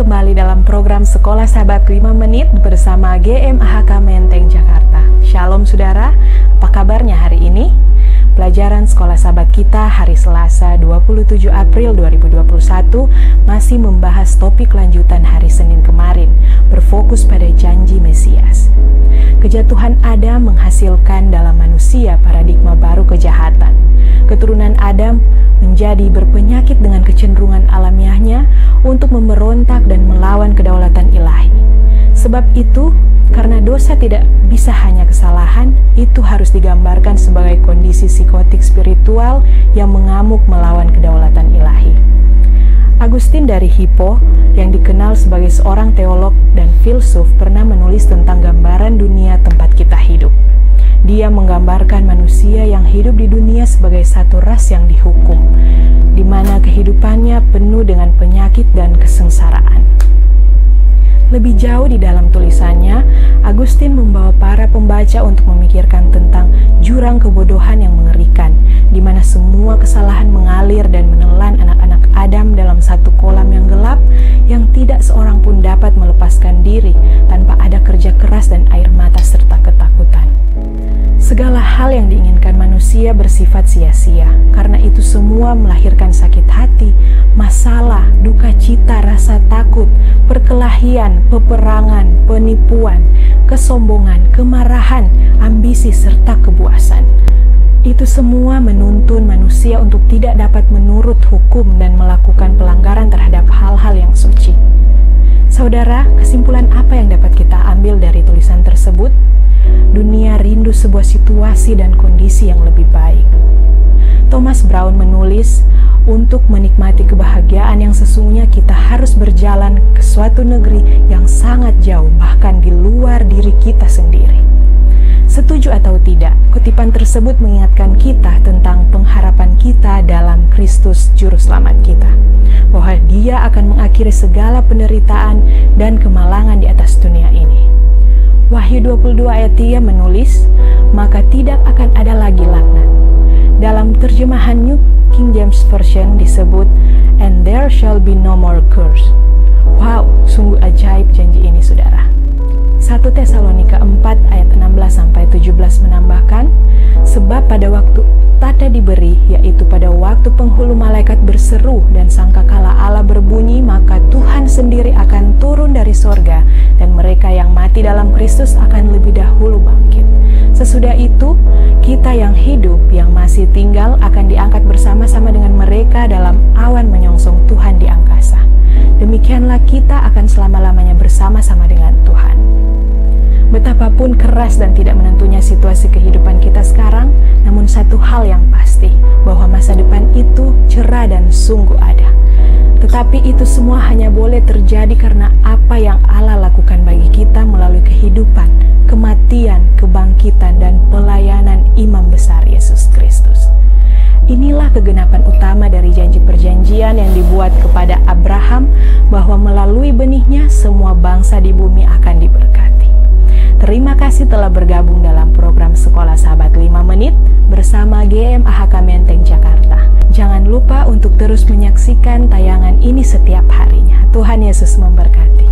kembali dalam program Sekolah Sahabat 5 Menit bersama GMAHK Menteng Jakarta. Shalom saudara, apa kabarnya hari ini? Pelajaran Sekolah Sahabat kita hari Selasa 27 April 2021 masih membahas topik lanjutan hari Senin kemarin, berfokus pada janji Mesias. Kejatuhan Adam menghasilkan dalam manusia paradigma baru kejahatan. Keturunan Adam menjadi berpenyakit dengan kecenderungan alamiahnya untuk memberontak dan melawan kedaulatan ilahi. Sebab itu, karena dosa tidak bisa hanya kesalahan, itu harus digambarkan sebagai kondisi psikotik spiritual yang mengamuk melawan kedaulatan ilahi. Agustin dari Hippo, yang dikenal sebagai seorang teolog dan filsuf, pernah menulis tentang gambaran dunia tempat kita hidup. Dia menggambarkan manusia yang hidup di dunia sebagai satu ras yang dihukum, di mana kehidupannya penuh dengan penyakit dan kesengsaraan. Lebih jauh di dalam tulisannya, Agustin membawa para pembaca untuk memikirkan tentang jurang kebodohan yang mengerikan, di mana semua kesalahan mengalir dan menelan anak-anak Adam dalam satu kolam yang gelap, yang tidak seorang pun dapat melepaskan diri tanpa ada kerja keras dan air mata serta ketakutan. Segala hal yang diinginkan manusia bersifat sia-sia, karena itu semua melahirkan sakit hati, masalah, duka cita, rasa takut, perkelahian, peperangan, penipuan, kesombongan, kemarahan, ambisi, serta kepuasan. Itu semua menuntun manusia untuk tidak dapat menurut hukum dan melakukan pelanggaran terhadap hal-hal yang suci. Saudara, kesimpulan apa yang dapat kita ambil dari tulisan tersebut? Dunia rindu sebuah situasi dan kondisi yang lebih baik. Thomas Brown menulis, untuk menikmati kebahagiaan yang sesungguhnya kita harus berjalan ke suatu negeri yang sangat jauh, bahkan di luar diri kita sendiri. Setuju atau tidak, kutipan tersebut mengingatkan kita tentang pengharapan kita dalam Kristus Juru Selamat kita, bahwa Dia akan mengakhiri segala penderitaan dan kemalangan di atas dunia ini. Wahyu 22 ayat 3 menulis, maka tidak akan ada lagi laknat. Dalam terjemahan New King James Version disebut, and there shall be no more curse. Wow, sungguh ajaib janji ini saudara. 1 Tesalonika 4 ayat 16-17 menambahkan, sebab pada waktu tanda diberi, yaitu pada waktu penghulu malaikat berseru dan sangkakala Allah berbunyi, maka Tuhan sendiri akan turun dari sorga, dan mereka yang mati dalam Kristus akan lebih dahulu bangkit. Sesudah itu, kita yang hidup, yang masih tinggal, akan diangkat bersama-sama dengan mereka dalam awan menyongsong Tuhan di angkasa. Demikianlah kita akan selama-lamanya bersama-sama dengan Tuhan. Betapapun keras dan tidak menentunya situasi kehidupan kita sekarang, namun satu hal yang pasti, bahwa masa depan itu cerah dan sungguh ada. Tetapi itu semua hanya boleh terjadi karena apa yang Allah lakukan bagi kita melalui kehidupan, kematian, kebangkitan, dan pelayanan Imam Besar Yesus Kristus. Inilah kegenapan utama dari janji perjanjian yang dibuat kepada Abraham, bahwa melalui benihnya semua bangsa di bumi akan diberkati. Terima kasih telah bergabung dalam program Sekolah Sahabat 5 Menit bersama GMAHK Menteng Jakarta. Jangan lupa untuk terus menyaksikan tayangan ini setiap harinya. Tuhan Yesus memberkati.